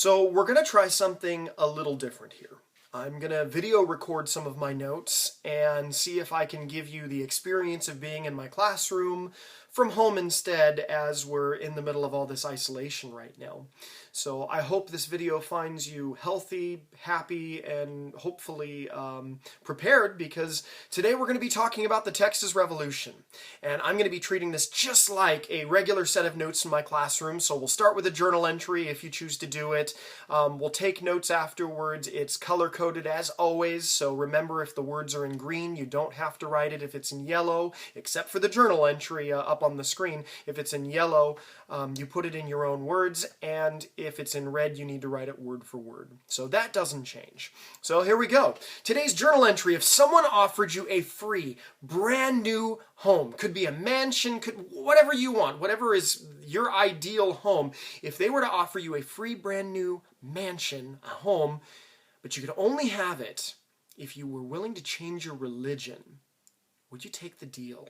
So we're going to try something a little different here. I'm going to video record some of my notes and see if I can give you the experience of being in my classroom from home instead, as we're in the middle of all this isolation right now. So I hope this video finds you healthy, happy, and hopefully prepared, because today we're going to be talking about the Texas Revolution. And I'm going to be treating this just like a regular set of notes in my classroom. So we'll start with a journal entry if you choose to do it. We'll take notes afterwards. It's color-coded as always, so remember, if the words are in green, you don't have to write it. If it's in yellow, except for the journal entry up on the screen, if it's in yellow, you put it in your own words, and if it's in red, you need to write it word for word. So that doesn't change. So here we go. Today's journal entry: if someone offered you a free, brand new home, could be a mansion, could whatever you want, whatever is your ideal home, if they were to offer you a free, brand new mansion, a home, but you could only have it if you were willing to change your religion, would you take the deal?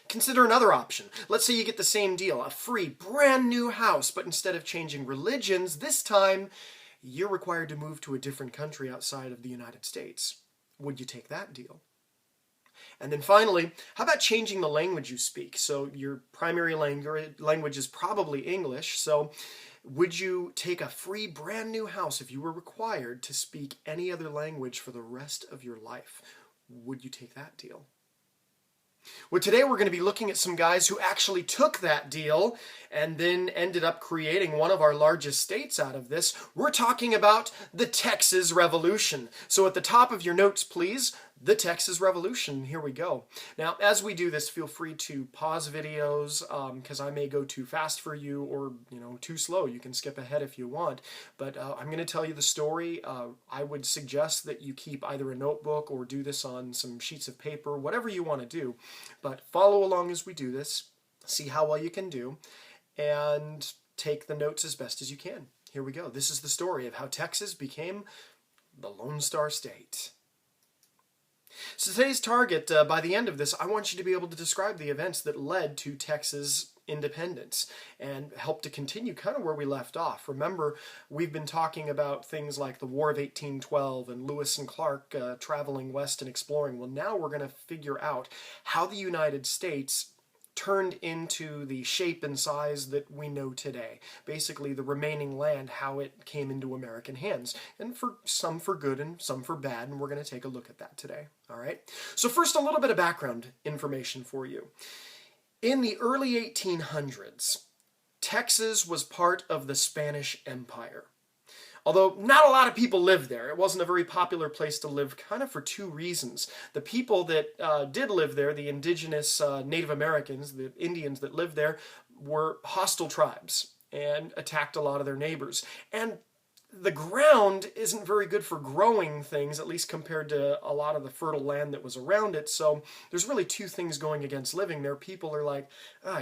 Consider another option. Let's say you get the same deal, a free, brand new house, but instead of changing religions, this time you're required to move to a different country outside of the United States. Would you take that deal? And then finally, how about changing the language you speak? So your primary language is probably English, so would you take a free, brand new house if you were required to speak any other language for the rest of your life? Would you take that deal? Well, today we're going to be looking at some guys who actually took that deal and then ended up creating one of our largest states out of this. We're talking about the Texas Revolution. So at the top of your notes, please, the Texas Revolution. Here we go. Now, as we do this, feel free to pause videos because I may go too fast for you, or too slow. You can skip ahead if you want. But I'm going to tell you the story. I would suggest that you keep either a notebook or do this on some sheets of paper, whatever you want to do. But follow along as we do this. See how well you can do, and take the notes as best as you can. Here we go. This is the story of how Texas became the Lone Star State. So today's target, by the end of this, I want you to be able to describe the events that led to Texas independence and help to continue kind of where we left off. Remember, we've been talking about things like the War of 1812 and Lewis and Clark traveling west and exploring. Well, now we're going to figure out how the United States turned into the shape and size that we know today. Basically, the remaining land, how it came into American hands. And for some for good and some for bad, and we're going to take a look at that today. All right? So first, a little bit of background information for you. In the early 1800s, Texas was part of the Spanish Empire. Although not a lot of people lived there. It wasn't a very popular place to live, kind of for two reasons. The people that did live there, the indigenous Native Americans, the Indians that lived there, were hostile tribes and attacked a lot of their neighbors. And the ground isn't very good for growing things, at least compared to a lot of the fertile land that was around it. So there's really two things going against living there. People are like,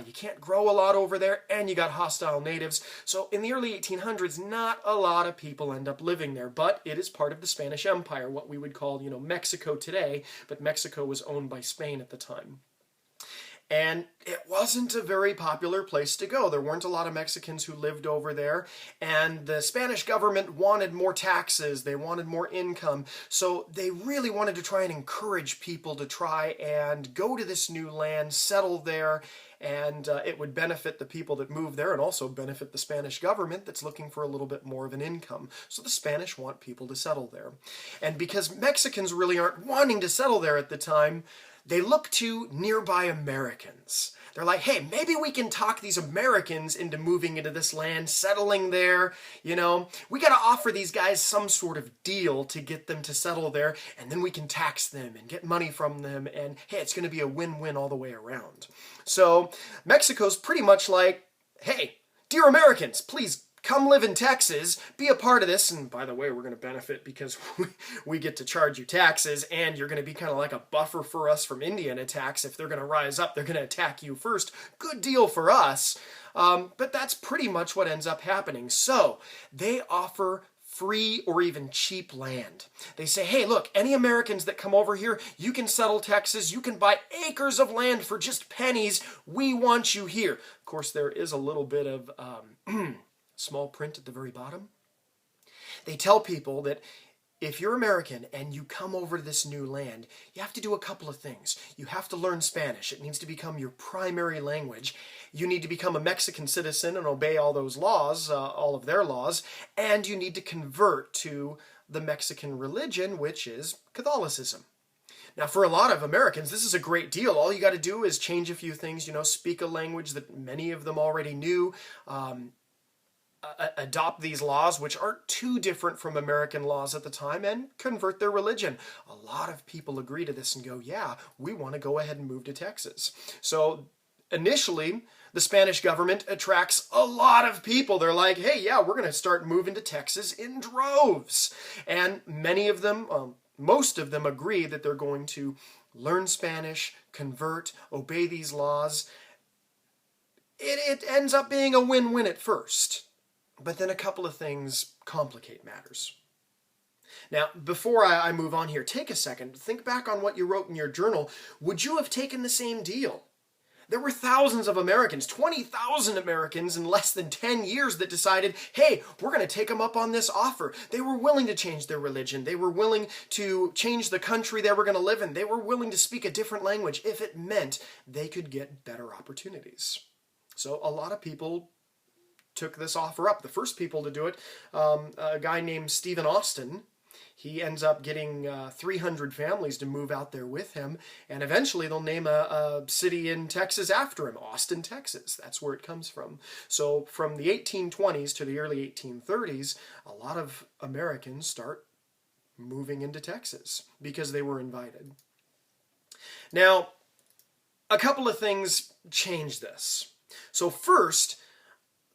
you can't grow a lot over there, and you got hostile natives. So in the early 1800s, not a lot of people end up living there, but it is part of the Spanish Empire, what we would call, Mexico today, but Mexico was owned by Spain at the time. And it wasn't a very popular place to go. There weren't a lot of Mexicans who lived over there, and the Spanish government wanted more taxes, they wanted more income, so they really wanted to try and encourage people to try and go to this new land, settle there, and it would benefit the people that moved there and also benefit the Spanish government that's looking for a little bit more of an income. So the Spanish want people to settle there. And because Mexicans really aren't wanting to settle there at the time, they look to nearby Americans. They're like, hey, maybe we can talk these Americans into moving into this land, settling there, We got to offer these guys some sort of deal to get them to settle there, and then we can tax them and get money from them, and hey, it's going to be a win-win all the way around. So Mexico's pretty much like, hey, dear Americans, please come live in Texas, be a part of this, and by the way, we're going to benefit because we get to charge you taxes, and you're going to be kind of like a buffer for us from Indian attacks. If they're going to rise up, they're going to attack you first. Good deal for us. But that's pretty much what ends up happening. So they offer free or even cheap land. They say, hey, look, any Americans that come over here, you can settle Texas, you can buy acres of land for just pennies, we want you here. Of course, there is a little bit of Small print at the very bottom. They tell people that if you're American and you come over to this new land, you have to do a couple of things. You have to learn Spanish. It needs to become your primary language. You need to become a Mexican citizen and obey all those laws, all of their laws, and you need to convert to the Mexican religion, which is Catholicism. Now, for a lot of Americans, this is a great deal. All you got to do is change a few things, speak a language that many of them already knew, adopt these laws, which aren't too different from American laws at the time, and convert their religion. A lot of people agree to this and go, yeah, we want to go ahead and move to Texas. So initially, the Spanish government attracts a lot of people. They're like, hey, yeah, we're going to start moving to Texas in droves. And many of them, most of them agree that they're going to learn Spanish, convert, obey these laws. It ends up being a win-win at first. But then a couple of things complicate matters. Now, before I move on here, take a second. Think back on what you wrote in your journal. Would you have taken the same deal? There were thousands of Americans, 20,000 Americans in less than 10 years that decided, hey, we're going to take them up on this offer. They were willing to change their religion. They were willing to change the country they were going to live in. They were willing to speak a different language if it meant they could get better opportunities. So a lot of people took this offer up. The first people to do it, a guy named Stephen Austin, he ends up getting 300 families to move out there with him, and eventually they'll name a city in Texas after him, Austin, Texas. That's where it comes from. So from the 1820s to the early 1830s, a lot of Americans start moving into Texas because they were invited. Now, a couple of things change this. So first,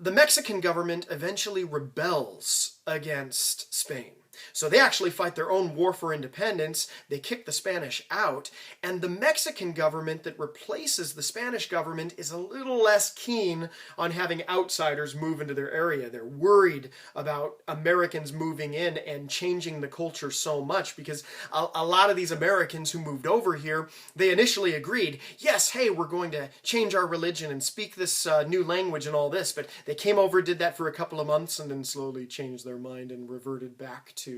the Mexican government eventually rebels against Spain. So they actually fight their own war for independence. They kick the Spanish out. And the Mexican government that replaces the Spanish government is a little less keen on having outsiders move into their area. They're worried about Americans moving in and changing the culture so much because a lot of these Americans who moved over here, they initially agreed, yes, hey, we're going to change our religion and speak this new language and all this. But they came over, did that for a couple of months, and then slowly changed their mind and reverted back to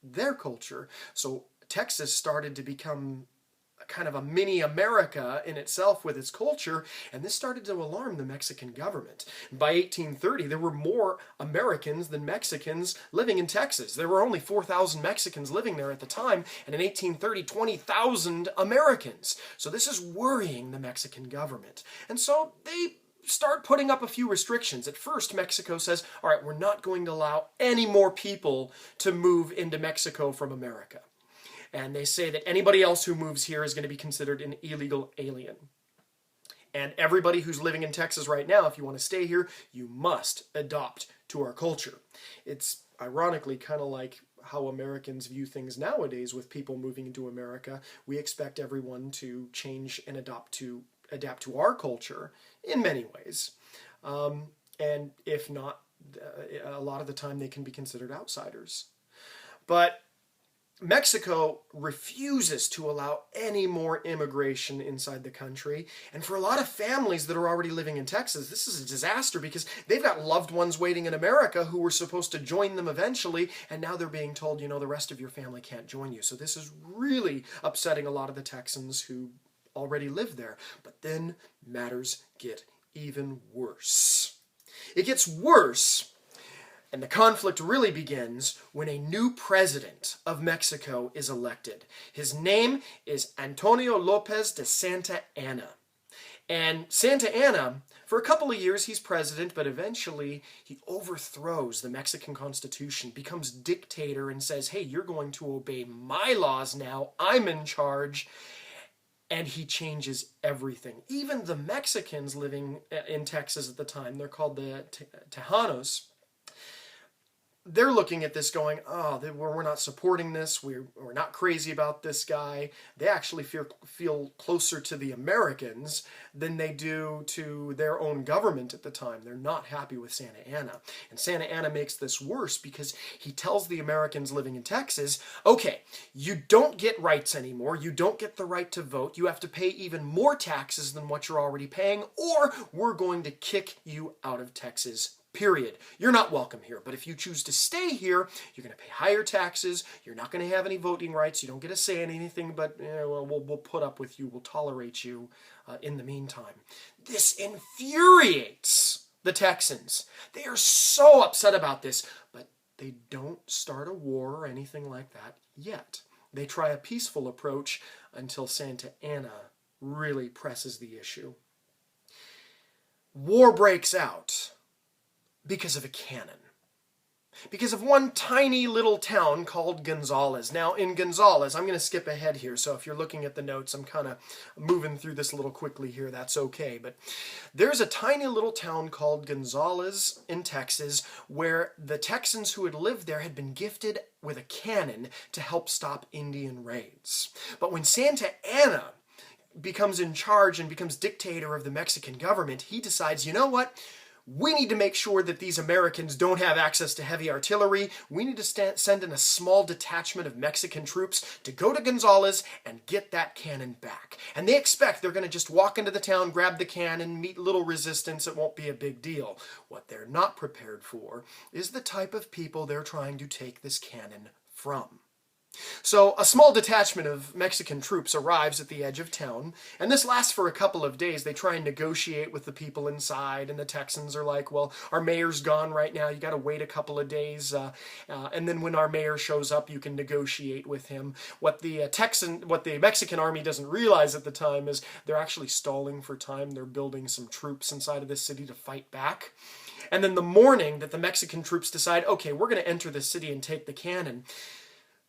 their culture. So Texas started to become kind of a mini America in itself with its culture, and this started to alarm the Mexican government. By 1830, there were more Americans than Mexicans living in Texas. There were only 4,000 Mexicans living there at the time, and in 1830, 20,000 Americans. So this is worrying the Mexican government. And so they start putting up a few restrictions. At first, Mexico says, all right, we're not going to allow any more people to move into Mexico from America. And they say that anybody else who moves here is going to be considered an illegal alien. And everybody who's living in Texas right now, if you want to stay here, you must adopt to our culture. It's ironically kind of like how Americans view things nowadays with people moving into America. We expect everyone to change and adapt to our culture in many ways. And if not, a lot of the time they can be considered outsiders. But Mexico refuses to allow any more immigration inside the country. And for a lot of families that are already living in Texas, this is a disaster because they've got loved ones waiting in America who were supposed to join them eventually, and now they're being told, the rest of your family can't join you. So this is really upsetting a lot of the Texans who already live there. But then matters get even worse. It gets worse, and the conflict really begins when a new president of Mexico is elected. His name is Antonio Lopez de Santa Anna. And Santa Anna, for a couple of years he's president, but eventually he overthrows the Mexican Constitution, becomes dictator, and says, hey, you're going to obey my laws now, I'm in charge. And he changes everything. Even the Mexicans living in Texas at the time, they're called the Tejanos, they're looking at this going, oh, we're not supporting this, we're not crazy about this guy. They actually feel closer to the Americans than they do to their own government at the time. They're not happy with Santa Anna. And Santa Anna makes this worse because he tells the Americans living in Texas, okay, you don't get rights anymore, you don't get the right to vote, you have to pay even more taxes than what you're already paying, or we're going to kick you out of Texas, period. You're not welcome here. But if you choose to stay here, you're going to pay higher taxes. You're not going to have any voting rights. You don't get a say in anything, but we'll put up with you. We'll tolerate you in the meantime. This infuriates the Texans. They are so upset about this, but they don't start a war or anything like that yet. They try a peaceful approach until Santa Anna really presses the issue. War breaks out because of a cannon. Because of one tiny little town called Gonzales. Now, in Gonzales, I'm going to skip ahead here, so if you're looking at the notes, I'm kind of moving through this a little quickly here, that's okay. But there's a tiny little town called Gonzales in Texas where the Texans who had lived there had been gifted with a cannon to help stop Indian raids. But when Santa Anna becomes in charge and becomes dictator of the Mexican government, he decides, you know what? We need to make sure that these Americans don't have access to heavy artillery. We need to send in a small detachment of Mexican troops to go to Gonzales and get that cannon back. And they expect they're going to just walk into the town, grab the cannon, meet little resistance. It won't be a big deal. What they're not prepared for is the type of people they're trying to take this cannon from. So a small detachment of Mexican troops arrives at the edge of town, and this lasts for a couple of days. They try and negotiate with the people inside, and the Texans are like, well, our mayor's gone right now, you got to wait a couple of days, and then when our mayor shows up, you can negotiate with him. What the Mexican army doesn't realize at the time is they're actually stalling for time. They're building some troops inside of this city to fight back. And then the morning that the Mexican troops decide, okay, we're going to enter the city and take the cannon,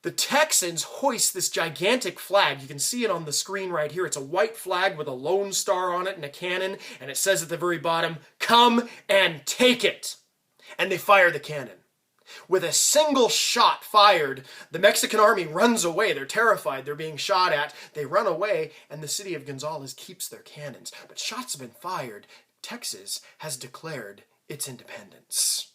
the Texans hoist this gigantic flag. You can see it on the screen right here. It's a white flag with a lone star on it and a cannon, and it says at the very bottom, "Come and take it." And they fire the cannon. With a single shot fired, the Mexican army runs away. They're terrified. They're being shot at. They run away, and the city of Gonzales keeps their cannons. But shots have been fired. Texas has declared its independence.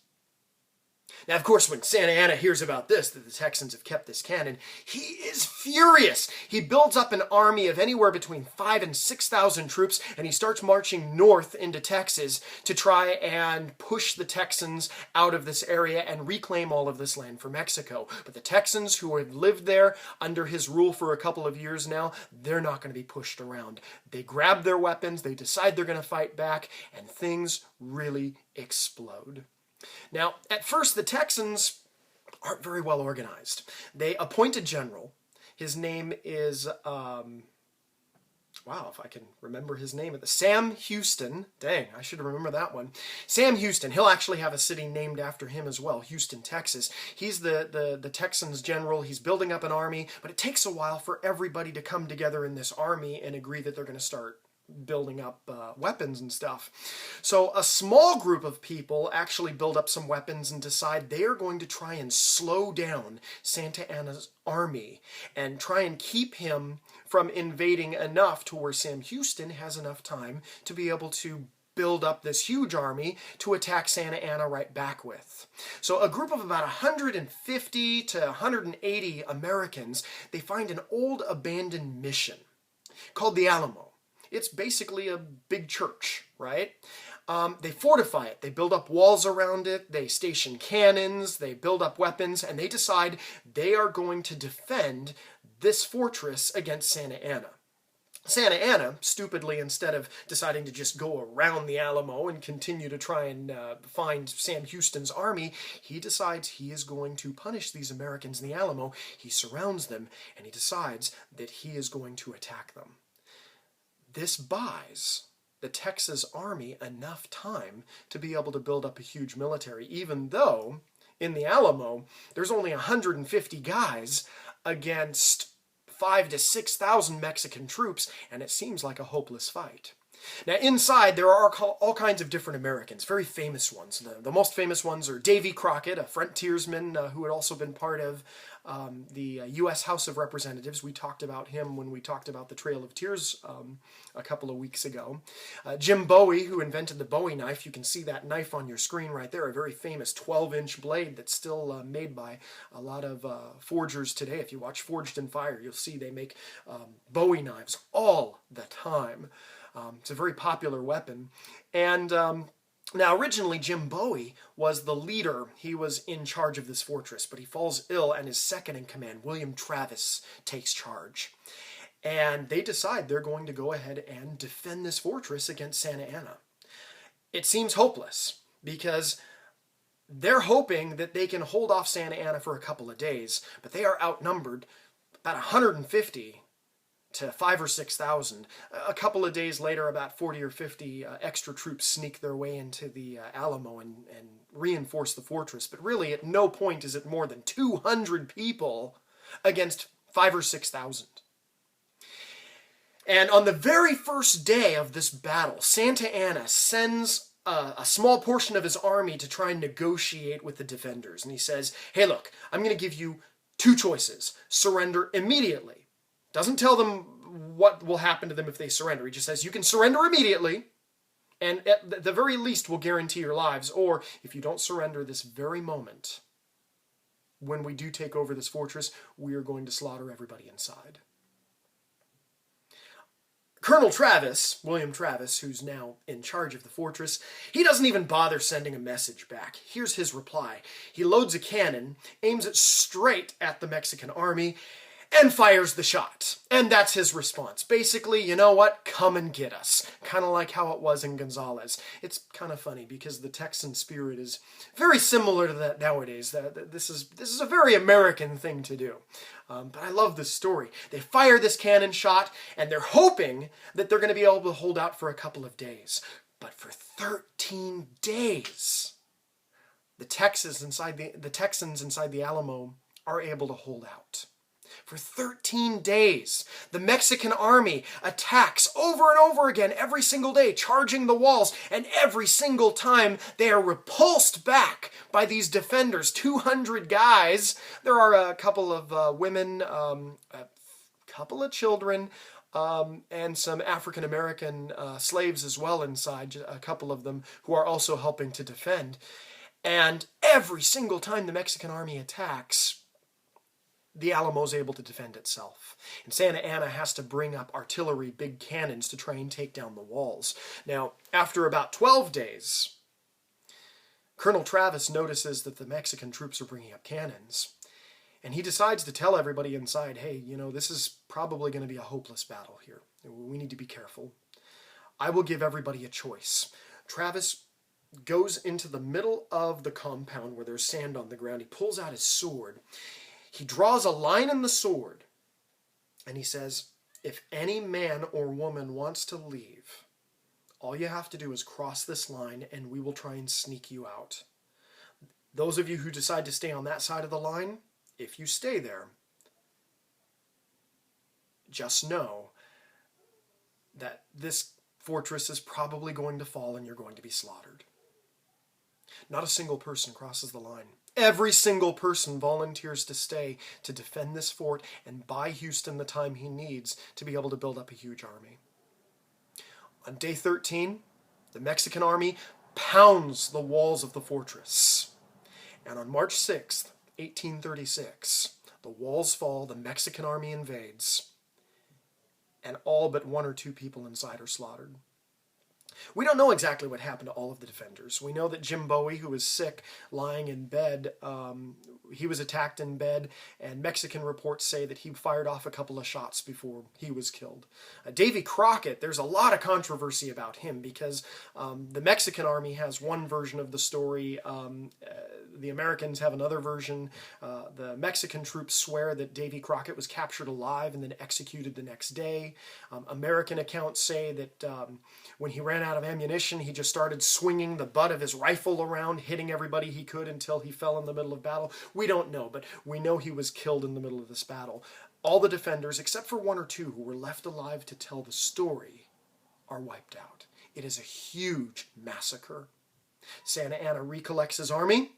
Now, of course, when Santa Anna hears about this, that the Texans have kept this cannon, he is furious. He builds up an army of anywhere between 5,000 and 6,000 troops, and he starts marching north into Texas to try and push the Texans out of this area and reclaim all of this land for Mexico. But the Texans, who have lived there under his rule for a couple of years now, they're not going to be pushed around. They grab their weapons, they decide they're going to fight back, and things really explode. Now, at first, the Texans aren't very well organized. They appoint a general. His name is, wow, if I can remember his name, Sam Houston. Dang, I should remember that one. Sam Houston. He'll actually have a city named after him as well, Houston, Texas. He's the Texans general. He's building up an army, but it takes a while for everybody to come together in this army and agree that they're going to start building up weapons and stuff. So a small group of people actually build up some weapons and decide they are going to try and slow down Santa Anna's army and try and keep him from invading enough to where Sam Houston has enough time to be able to build up this huge army to attack Santa Anna right back with. So a group of about 150 to 180 Americans, they find an old abandoned mission called the Alamo. It's basically a big church, right? They fortify it. They build up walls around it. They station cannons. They build up weapons. And they decide they are going to defend this fortress against Santa Anna. Santa Anna, stupidly, instead of deciding to just go around the Alamo and continue to try and find Sam Houston's army, he decides he is going to punish these Americans in the Alamo. He surrounds them, and he decides that he is going to attack them. This buys the Texas Army enough time to be able to build up a huge military, even though in the Alamo there's only 150 guys against 5,000 to 6,000 Mexican troops, and it seems like a hopeless fight. Now inside there are all kinds of different Americans, very famous ones. The most famous ones are Davy Crockett, a frontiersman who had also been part of the U.S. House of Representatives. We talked about him when we talked about the Trail of Tears a couple of weeks ago. Jim Bowie, who invented the Bowie knife. You can see that knife on your screen right there, a very famous 12-inch blade that's still made by a lot of forgers today. If you watch Forged in Fire, you'll see they make Bowie knives all the time. It's a very popular weapon. And Now, originally, Jim Bowie was the leader. He was in charge of this fortress, but he falls ill, and his second in command, William Travis, takes charge. And they decide they're going to go ahead and defend this fortress against Santa Anna. It seems hopeless, because they're hoping that they can hold off Santa Anna for a couple of days, but they are outnumbered about 150 to 5,000 or 6,000. A couple of days later, about 40 or 50 extra troops sneak their way into the Alamo and reinforce the fortress. But really, at no point is it more than 200 people against 5,000 or 6,000. And on the very first day of this battle, Santa Anna sends a small portion of his army to try and negotiate with the defenders. And he says, hey, look, I'm going to give you two choices. Surrender immediately. Doesn't tell them what will happen to them if they surrender. He just says, you can surrender immediately, and at the very least will guarantee your lives. Or if you don't surrender this very moment, when we do take over this fortress, we are going to slaughter everybody inside. Colonel Travis, William Travis, who's now in charge of the fortress, he doesn't even bother sending a message back. Here's his reply. He loads a cannon, aims it straight at the Mexican army, and fires the shot. And that's his response. Basically, you know what? Come and get us. Kind of like how it was in Gonzales. It's kind of funny because the Texan spirit is very similar to that nowadays. This is a very American thing to do. But I love this story. They fire this cannon shot, and they're hoping that they're going to be able to hold out for a couple of days. But for 13 days, the Texans inside the Alamo are able to hold out. For 13 days, the Mexican army attacks over and over again every single day, charging the walls, and every single time they are repulsed back by these defenders, 200 guys. There are a couple of women, a couple of children, and some African-American slaves as well inside, a couple of them who are also helping to defend. And every single time the Mexican army attacks, the Alamo is able to defend itself. And Santa Anna has to bring up artillery, big cannons, to try and take down the walls. Now, after about 12 days, Colonel Travis notices that the Mexican troops are bringing up cannons. And he decides to tell everybody inside, hey, you know, this is probably going to be a hopeless battle here. We need to be careful. I will give everybody a choice. Travis goes into the middle of the compound where there's sand on the ground. He pulls out his sword. He draws a line in the sword, and he says, if any man or woman wants to leave, all you have to do is cross this line, and we will try and sneak you out. Those of you who decide to stay on that side of the line, if you stay there, just know that this fortress is probably going to fall and you're going to be slaughtered. Not a single person crosses the line. Every single person volunteers to stay to defend this fort and buy Houston the time he needs to be able to build up a huge army. On day 13, the Mexican army pounds the walls of the fortress. And on March 6th, 1836, the walls fall, the Mexican army invades, and all but one or two people inside are slaughtered. We don't know exactly what happened to all of the defenders. We know that Jim Bowie, who was sick, lying in bed, he was attacked in bed, and Mexican reports say that he fired off a couple of shots before he was killed. Davy Crockett, there's a lot of controversy about him because the Mexican army has one version of the story. The Americans have another version. The Mexican troops swear that Davy Crockett was captured alive and then executed the next day. American accounts say that when he ran out of ammunition, he just started swinging the butt of his rifle around, hitting everybody he could until he fell in the middle of battle. We don't know, but we know he was killed in the middle of this battle. All the defenders, except for one or two who were left alive to tell the story, are wiped out. It is a huge massacre. Santa Anna recollects his army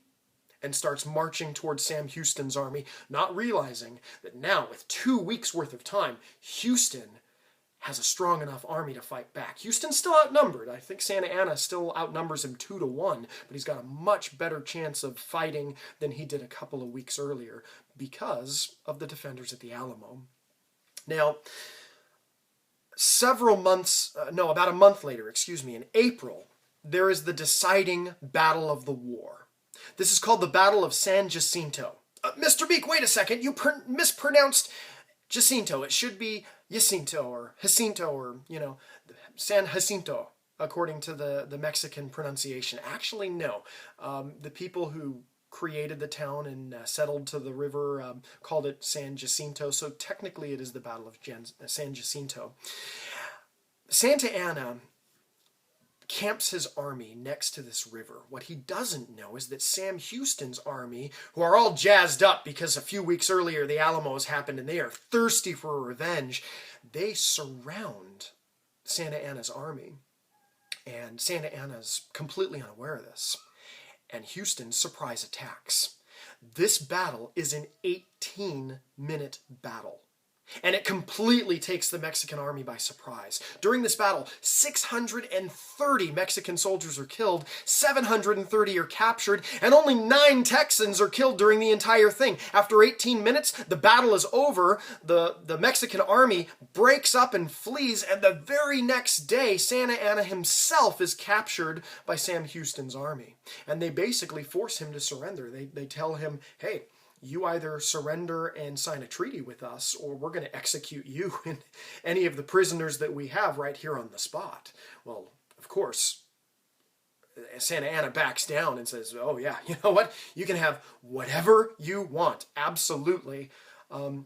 and starts marching towards Sam Houston's army, not realizing that now, with 2 weeks' worth of time, Houston has a strong enough army to fight back. Houston's still outnumbered. I think Santa Anna still outnumbers him 2-1, but he's got a much better chance of fighting than he did a couple of weeks earlier because of the defenders at the Alamo. Now, about a month later, in April, there is the deciding battle of the war. This is called the Battle of San Jacinto. Mr. Beak, wait a second. You mispronounced Jacinto. It should be Jacinto or Jacinto or, San Jacinto, according to the Mexican pronunciation. Actually, no. The people who created the town and settled to the river called it San Jacinto, so technically it is the Battle of San Jacinto. Santa Anna camps his army next to this river. What he doesn't know is that Sam Houston's army, who are all jazzed up because a few weeks earlier the Alamos happened and they are thirsty for revenge, they surround Santa Anna's army. And Santa Anna's completely unaware of this. And Houston surprise attacks. This battle is an 18-minute battle. And it completely takes the Mexican army by surprise. During this battle, 630 Mexican soldiers are killed, 730 are captured, and only 9 Texans are killed during the entire thing. After 18 minutes, the battle is over, the Mexican army breaks up and flees, and the very next day, Santa Anna himself is captured by Sam Houston's army. And they basically force him to surrender. They tell him, hey, you either surrender and sign a treaty with us, or we're going to execute you and any of the prisoners that we have right here on the spot. Well, of course, Santa Anna backs down and says, oh yeah, you know what? You can have whatever you want. Absolutely.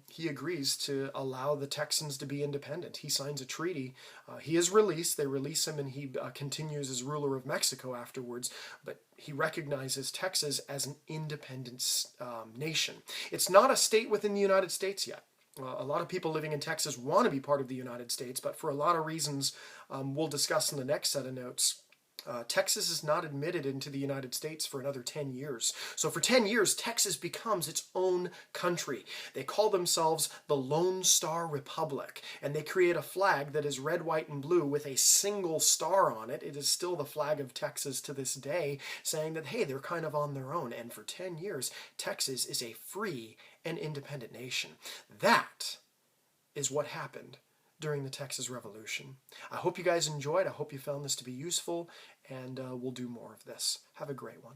He agrees to allow the Texans to be independent. He signs a treaty. He is released. They release him, and he continues as ruler of Mexico afterwards. But he recognizes Texas as an independent nation. It's not a state within the United States yet. A lot of people living in Texas want to be part of the United States, but for a lot of reasons we'll discuss in the next set of notes, Texas is not admitted into the United States for another 10 years. So for 10 years, Texas becomes its own country. They call themselves the Lone Star Republic, and they create a flag that is red, white, and blue with a single star on it. It is still the flag of Texas to this day, saying that, hey, they're kind of on their own. And for 10 years, Texas is a free and independent nation. That is what happened during the Texas Revolution. I hope you guys enjoyed. I hope you found this to be useful, and we'll do more of this. Have a great one.